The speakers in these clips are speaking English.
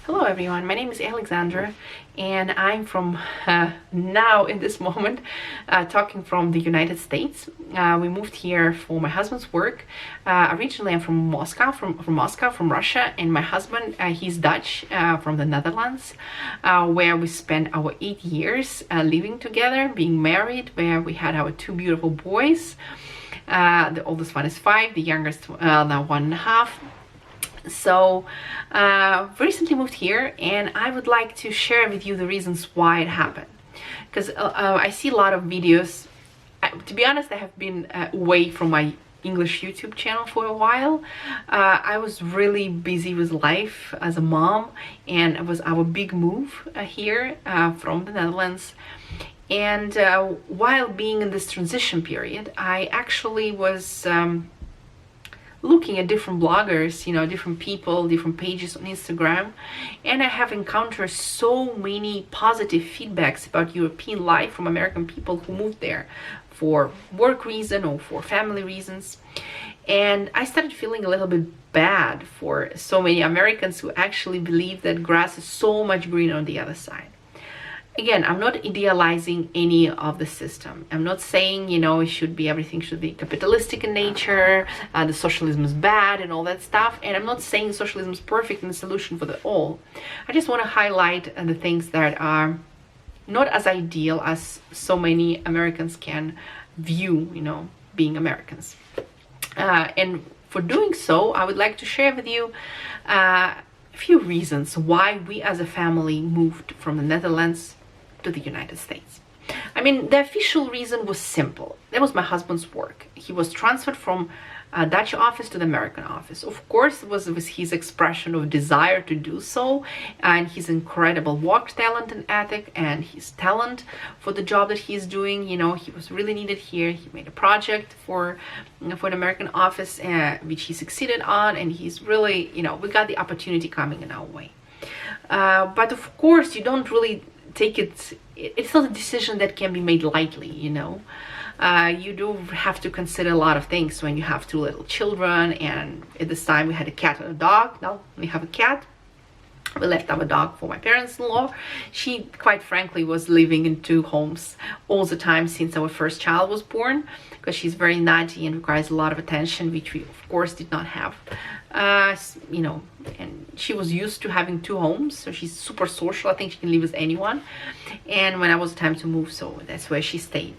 Hello everyone, my name is Alexandra and I'm from now in this moment talking from the United States. We moved here for my husband's work. Originally I'm from Moscow, from Russia, and my husband, he's Dutch, from the Netherlands, where we spent our 8 years living together, being married, where we had our 2 beautiful boys. The oldest one is 5, the youngest now 1.5. So recently moved here, and I would like to share with you the reasons why it happened, because I see a lot of videos. To be honest, I have been away from my English YouTube channel for a while. I was really busy with life as a mom, and it was our big move here from the Netherlands. And while being in this transition period, I actually was looking at different bloggers, different people, different pages on Instagram, and I have encountered so many positive feedbacks about European life from American people who moved there for work reason or for family reasons. And I started feeling a little bit bad for so many Americans who actually believe that grass is so much greener on the other side. Again, I'm not idealizing any of the system. I'm not saying, everything should be capitalistic in nature, the socialism is bad and all that stuff. And I'm not saying socialism is perfect and the solution for the all. I just want to highlight the things that are not as ideal as so many Americans can view, being Americans. And for doing so, I would like to share with you a few reasons why we as a family moved from the Netherlands to the United States. I mean, the official reason was simple. That was my husband's work. He was transferred from a Dutch office to the American office. Of course, it was his expression of desire to do so, and his incredible work talent and ethic, and his talent for the job that he's doing. He was really needed here. He made a project for the American office, which he succeeded on, and he's really, we got the opportunity coming in our way. But of course, you don't really take it's not a decision that can be made lightly. You do have to consider a lot of things when you have 2 little children, and at this time we had a cat and a dog. Now we have a cat. We left our dog for my parents-in-law. She, quite frankly, was living in 2 homes all the time since our first child was born, because she's very naughty and requires a lot of attention, which we of course did not have. And she was used to having 2 homes, so she's super social. I think she can live with anyone. And when it was time to move, so that's where she stayed.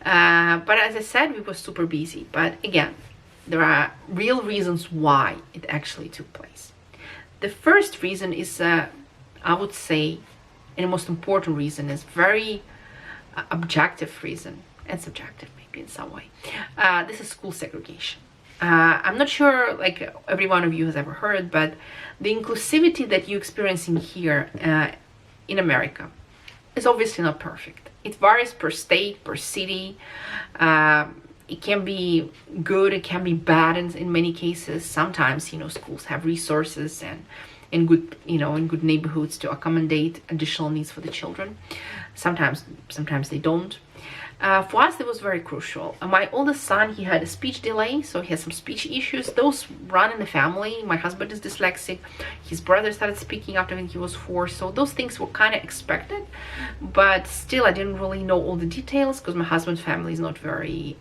But as I said, we were super busy. But again, there are real reasons why it actually took place. The first reason is, I would say, and the most important reason is very objective reason, and subjective maybe in some way. This is school segregation. I'm not sure, like every one of you has ever heard, but the inclusivity that you're experiencing here in America is obviously not perfect. It varies per state, per city. It can be good, it can be bad in many cases. Sometimes, schools have resources and good, in good neighborhoods to accommodate additional needs for the children. Sometimes they don't. For us, it was very crucial. My oldest son, he had a speech delay, so he has some speech issues. Those run in the family. My husband is dyslexic. His brother started speaking after when he was 4, so those things were kind of expected. But still, I didn't really know all the details, because my husband's family is not very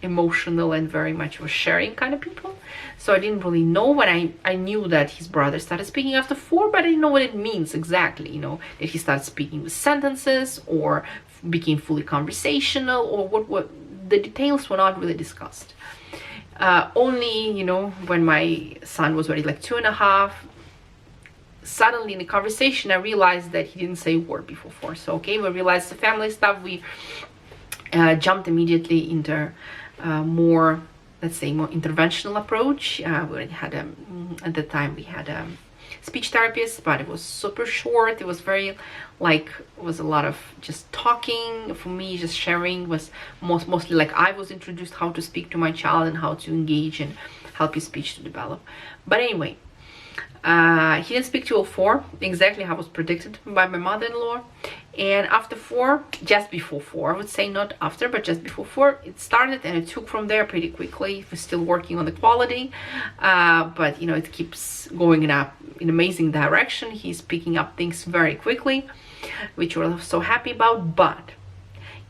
emotional and very much of a sharing kind of people. So I didn't really know. When I knew that his brother started speaking after 4, but I didn't know what it means exactly, that he started speaking with sentences or became fully conversational, or what the details were not really discussed. Only, when my son was already like 2.5, suddenly in the conversation I realized that he didn't say a word before 4. So okay, we realized the family stuff. We jumped immediately into more, let's say, more interventional approach. We already had at the time we had a speech therapist, but it was super short. It was very it was a lot of just talking. For me, just sharing was mostly like I was introduced how to speak to my child and how to engage and help his speech to develop. But anyway, he didn't speak till 4, exactly how was predicted by my mother-in-law. And after 4, just before 4, I would say, not after, but just before 4, it started, and it took from there pretty quickly. We're still working on the quality, but it keeps going up in amazing direction. He's picking up things very quickly, which we're so happy about. But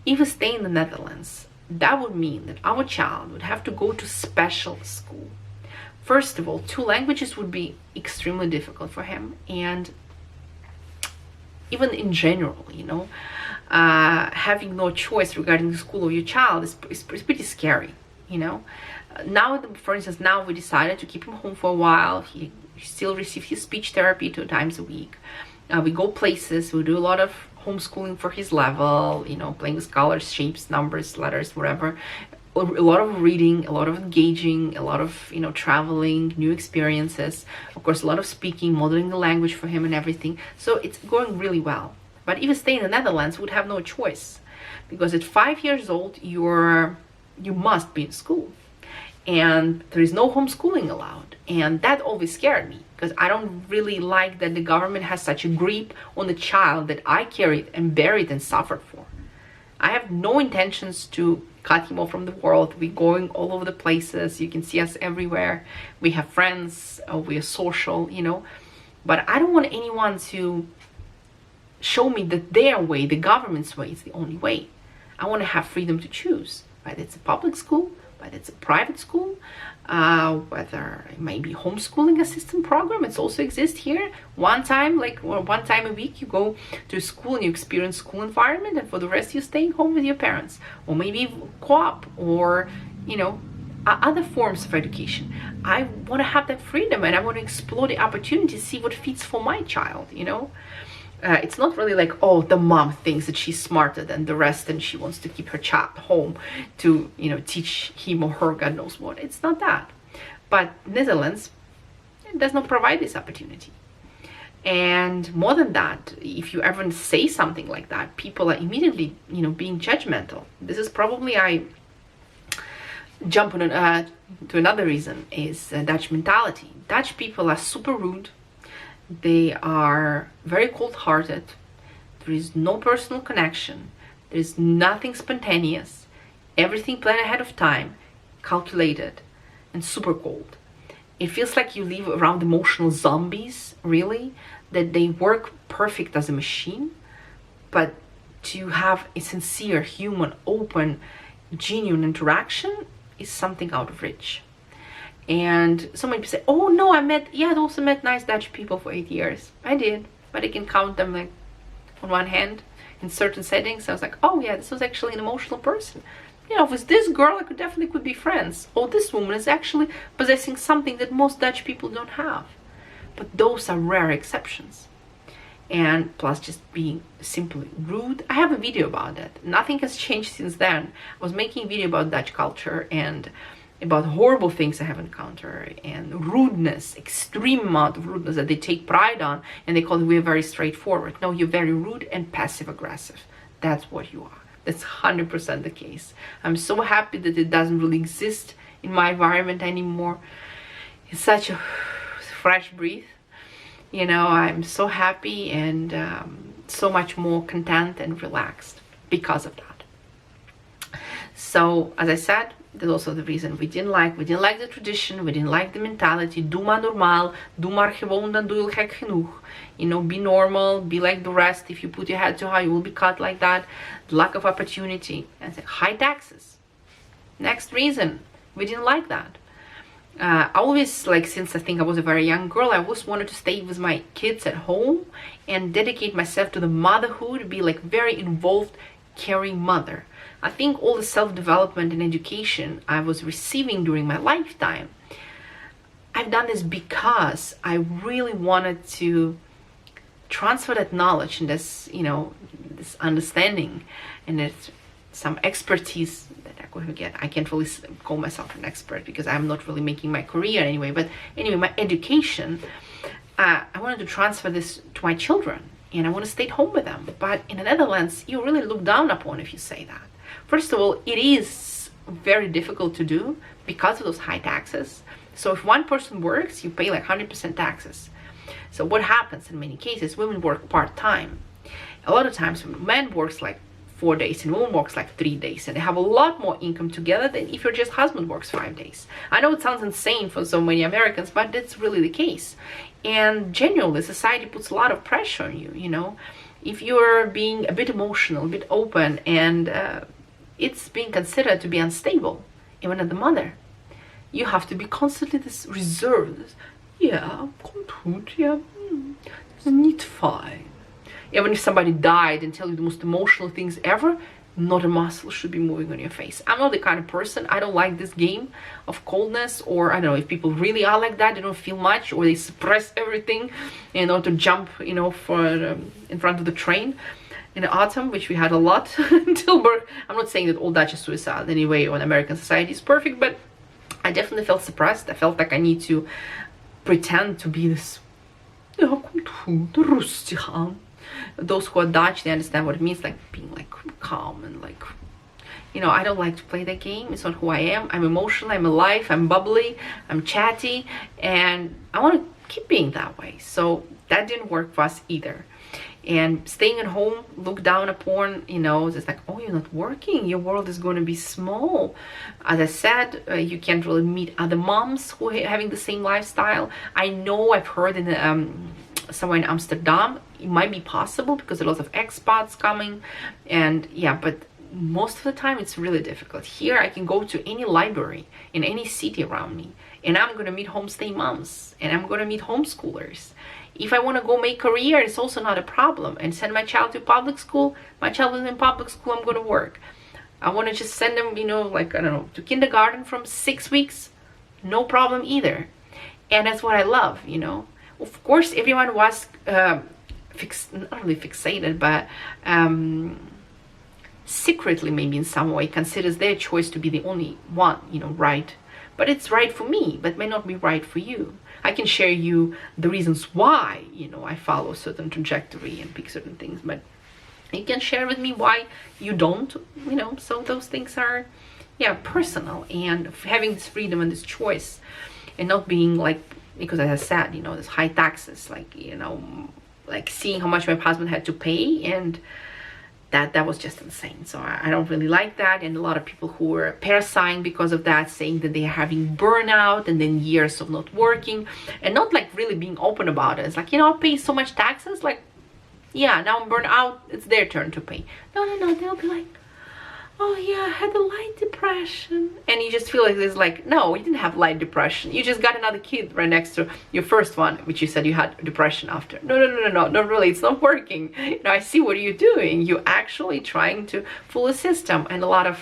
if we stay in the Netherlands, that would mean that our child would have to go to special school. First of all, 2 languages would be extremely difficult for him, and even in general, having no choice regarding the school of your child is pretty scary, Now, for instance, now we decided to keep him home for a while. He still receives his speech therapy 2 times a week. We go places, we do a lot of homeschooling for his level, playing with colors, shapes, numbers, letters, whatever. A lot of reading, a lot of engaging, a lot of, traveling, new experiences. Of course, a lot of speaking, modeling the language for him and everything. So it's going really well. But if you stay in the Netherlands, we would have no choice. Because at 5 years old, you must be in school. And there is no homeschooling allowed. And that always scared me, because I don't really like that the government has such a grip on the child that I carried and buried and suffered for. I have no intentions to cut him off from the world. We're going all over the places. You can see us everywhere. We have friends. We are social, But I don't want anyone to show me that their way, the government's way, is the only way. I want to have freedom to choose, whether it's a public school, whether it's a private school, whether it may be homeschooling assistant program. It also exists here. One time a week, you go to school and you experience school environment, and for the rest you're staying home with your parents, or maybe co-op, or other forms of education. I want to have that freedom, and I want to explore the opportunity, see what fits for my child. It's not really like, oh, the mom thinks that she's smarter than the rest and she wants to keep her child home to, teach him or her God knows what. It's not that. But Netherlands does not provide this opportunity. And more than that, if you ever say something like that, people are immediately, being judgmental. This is probably, I jump on to another reason, is Dutch mentality. Dutch people are super rude. They are very cold-hearted. There is no personal connection. There is nothing spontaneous. Everything planned ahead of time, calculated, and super cold. It feels like you live around emotional zombies, really, that they work perfect as a machine. But to have a sincere, human, open, genuine interaction is something out of reach. And so many people say, oh no, I also met nice Dutch people for 8 years. I did, but I can count them like on one hand in certain settings. I was like, oh yeah, this was actually an emotional person. With this girl, I could be friends. Oh, this woman is actually possessing something that most Dutch people don't have. But those are rare exceptions. And plus just being simply rude. I have a video about that. Nothing has changed since then. I was making a video about Dutch culture and about horrible things I have encountered, and rudeness, extreme amount of rudeness that they take pride on, and they call it, we're very straightforward. No, you're very rude and passive aggressive. That's what you are. That's 100% the case. I'm so happy that it doesn't really exist in my environment anymore. It's such a fresh breath. I'm so happy and so much more content and relaxed because of that. So, as I said, that's also the reason we didn't like the tradition, we didn't like the mentality. Doe maar normaal, doe maar gewoon, dan doe je gek genoeg. Be normal, be like the rest. If you put your head too high, you will be cut like that. Lack of opportunity, and high taxes. Next reason, we didn't like that. I always, since I think I was a very young girl, I always wanted to stay with my kids at home and dedicate myself to the motherhood, be very involved, caring mother. I think all the self-development and education I was receiving during my lifetime, I've done this because I really wanted to transfer that knowledge and this, this understanding and this, some expertise that I could get. I can't really call myself an expert because I'm not really making my career anyway. But anyway, my education, I wanted to transfer this to my children, and I want to stay at home with them. But in the Netherlands, you really look down upon if you say that. First of all, it is very difficult to do because of those high taxes. So if one person works, you pay 100% taxes. So what happens in many cases, women work part-time. A lot of times when men works 4 days and woman works like 3 days, and they have a lot more income together than if your just husband works 5 days. I know it sounds insane for so many Americans, but that's really the case. And genuinely, society puts a lot of pressure on you, you know. If you're being a bit emotional, a bit open, and it's being considered to be unstable, even as the mother, you have to be constantly this reserved, yeah, gut, yeah, nicht fine. Even if somebody died and tell you the most emotional things ever, not a muscle should be moving on your face. I'm not the kind of person, I don't like this game of coldness, or I don't know, if people really are like that, they don't feel much, or they suppress everything in order to jump, you know, for in front of the train in the autumn, which we had a lot in Tilburg. I'm not saying that all Dutch is suicide anyway, or American society is perfect, but I definitely felt suppressed. I felt like I need to pretend to be this, those who are Dutch, they understand what it means, like being like calm and like, you know, I don't like to play that game. It's not who I am. I'm emotional, I'm alive, I'm bubbly, I'm chatty, and I want to keep being that way. So that didn't work for us either. And staying at home, look down upon, you know, it's like, oh, you're not working, your world is going to be small. As I said, you can't really meet other moms who are having the same lifestyle. I know I've heard in somewhere in Amsterdam, it might be possible because there are lots of expats coming, and yeah, but most of the time it's really difficult. Here I can go to any library in any city around me, and I'm going to meet homestay moms, and I'm going to meet homeschoolers. If I want to go make career, it's also not a problem, and send my child to public school. My child is in public school, I'm going to work. I want to just send them, you know, like, I don't know, to kindergarten from 6 weeks, no problem either. And that's what I love, you know. Of course, everyone was not really fixated, but secretly maybe in some way considers their choice to be the only one, you know, right. But it's right for me, but may not be right for you. I can share you the reasons why, you know, I follow a certain trajectory and pick certain things, but you can share with me why you don't, you know. So those things are, yeah, personal, and having this freedom and this choice, and not being like, because as I said, you know, there's high taxes, like, you know, like seeing how much my husband had to pay, and that was just insane. So I don't really like that. And a lot of people who were parasailing because of that, saying that they're having burnout and then years of not working, and not like really being open about it. It's like, you know, I pay so much taxes, like, yeah, now I'm burned out, it's their turn to pay. No, they'll be like, oh yeah, I had a light depression. And you just feel like there's like, no, you didn't have light depression. You just got another kid right next to your first one, which you said you had depression after. No, not really. It's not working. You know, I see what you're doing. You're actually trying to fool the system, and a lot of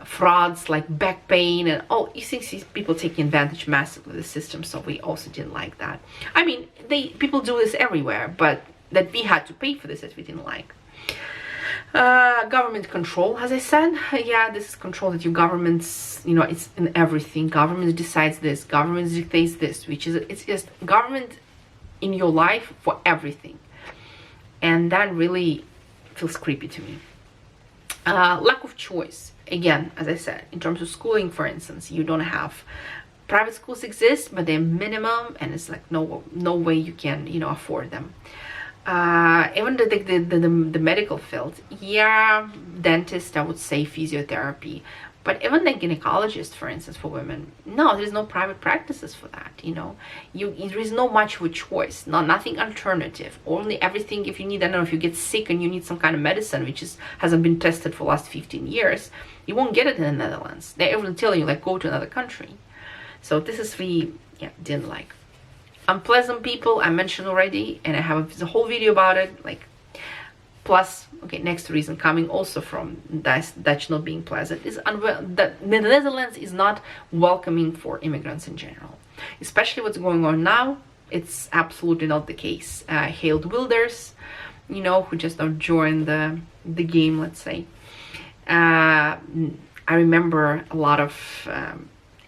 frauds like back pain and all. You see people taking advantage massively of the system. So we also didn't like that. I mean, people do this everywhere, but that we had to pay for this that we didn't like. Government control, as I said, yeah, this is control that your governments, you know, it's in everything. Government decides this, government dictates this, which is, it's just government in your life for everything, and that really feels creepy to me. Lack of choice, again, as I said, in terms of schooling, for instance, you don't have, private schools exist, but they're minimum, and it's like no way you can, you know, afford them. Even the medical field, yeah, dentist, I would say physiotherapy, but even the gynecologist, for instance, for women, no, there's no private practices for that, you know. There is no much of a choice, nothing alternative, only everything, if you need, I don't know, if you get sick and you need some kind of medicine which hasn't been tested for the last 15 years, you won't get it in the Netherlands. They're even telling you, like, go to another country. So this is really, yeah, didn't like. Unpleasant people, I mentioned already, and I have a whole video about it. Like, plus, okay, next reason coming also from Dutch not being pleasant is the Netherlands is not welcoming for immigrants in general, especially what's going on now. It's absolutely not the case. Geert Wilders, you know, who just don't join the game, let's say. I remember a lot of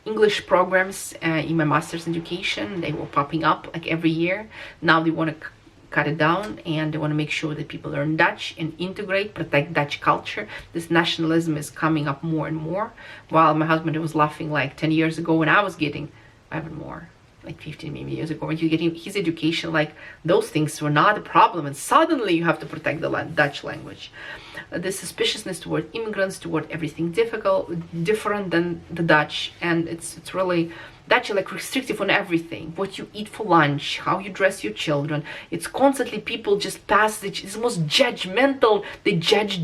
English programs in my master's education. They were popping up like every year. Now they want to cut it down, and they want to make sure that people learn Dutch and integrate, protect Dutch culture. This nationalism is coming up more and more, while my husband was laughing like 10 years ago when I was getting even more like 15 maybe years ago, when you get his education, like those things were not a problem, and suddenly you have to protect the Dutch language. The suspiciousness toward immigrants, toward everything different than the Dutch, and it's really Dutch are like restrictive on everything. What you eat for lunch, how you dress your children. It's constantly people just pass it's most judgmental. They judge.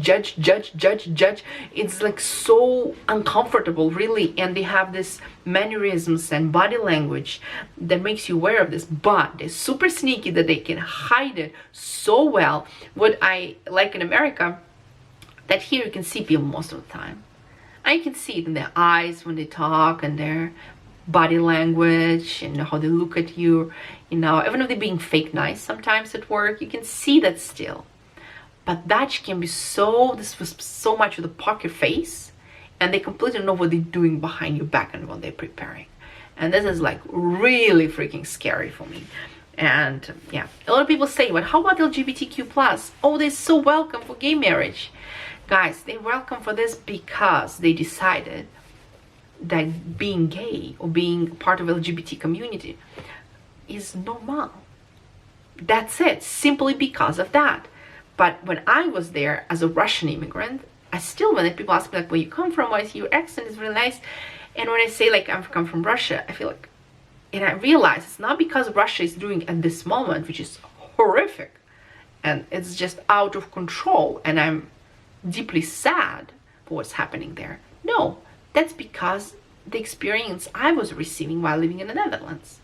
It's like so uncomfortable, really. And they have this mannerisms and body language that makes you aware of this, but they're super sneaky that they can hide it so well. What I like in America, that here you can see people most of the time. And you can see it in their eyes when they talk, and their body language, and how they look at you, even if they're being fake nice sometimes at work, you can see that still. But Dutch can be this was so much with a poker face, and they completely know what they're doing behind your back and what they're preparing. And this is like really freaking scary for me. And yeah, a lot of people say, well, how about LGBTQ+? Oh, they're so welcome for gay marriage. Guys, they're welcome for this because they decided that being gay or being part of LGBT community is normal. That's it, simply because of that. But when I was there as a Russian immigrant, I still, when people ask me like, where you come from, I see your accent is really nice, and when I say like I come from Russia, I feel like, and I realize it's not because Russia is doing at this moment, which is horrific, and it's just out of control, and I'm deeply sad for what's happening there. No, that's because the experience I was receiving while living in the Netherlands.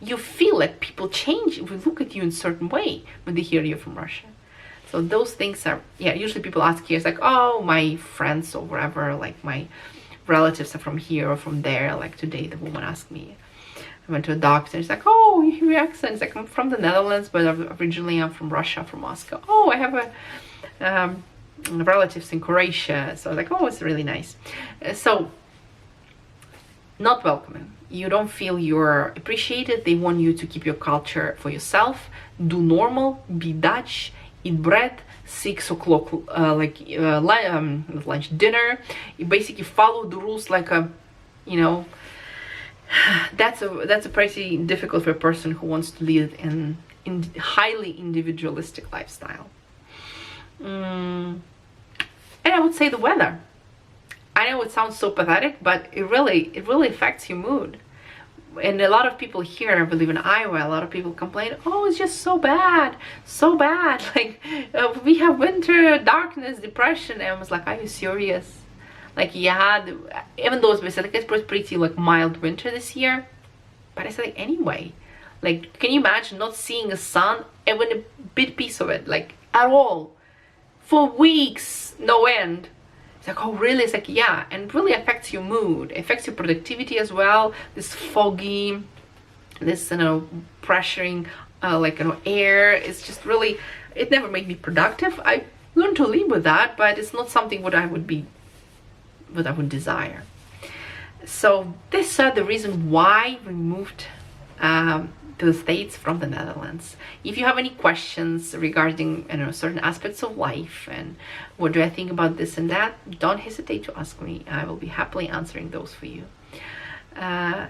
You feel like people change, we look at you in a certain way when they hear you're from Russia. So those things are, yeah, usually people ask here, it's like, oh, my friends or wherever, like my relatives are from here or from there. Like today, the woman asked me, I went to a doctor, it's like, oh, you hear your accent. It's like, I'm from the Netherlands, but originally I'm from Russia, from Moscow. Oh, I have relatives in Croatia. So I was like, oh, it's really nice. So not welcoming. You don't feel you're appreciated. They want you to keep your culture for yourself. Do normal, be Dutch, eat bread, 6 o'clock, lunch, dinner. You basically follow the rules like a, that's a pretty difficult for a person who wants to live in highly individualistic lifestyle. And I would say the weather. I know it sounds so pathetic, but it really affects your mood. And a lot of people here, I believe in Iowa, a lot of people complain, oh, it's just so bad. Like, we have winter, darkness, depression. And I was like, are you serious? Like, yeah, even though it's pretty like mild winter this year, but I said, like, anyway, like, can you imagine not seeing the sun, even a bit piece of it, like, at all, for weeks, no end? It's like, oh, really? It's like, yeah, and it really affects your mood, it affects your productivity as well. This foggy, this, pressuring, air, it's just really, it never made me productive. I learned to live with that, but it's not something what I would desire. So this is the reason why we moved to the States from the Netherlands. If you have any questions regarding certain aspects of life and what do I think about this and that, don't hesitate to ask me. I will be happily answering those for you.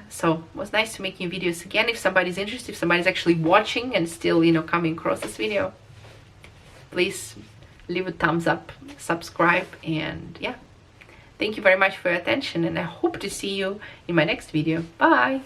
So it was nice to make new videos again. If somebody's interested, if somebody's actually watching and still coming across this video, please leave a thumbs up, subscribe, and yeah, thank you very much for your attention, and I hope to see you in my next video. Bye.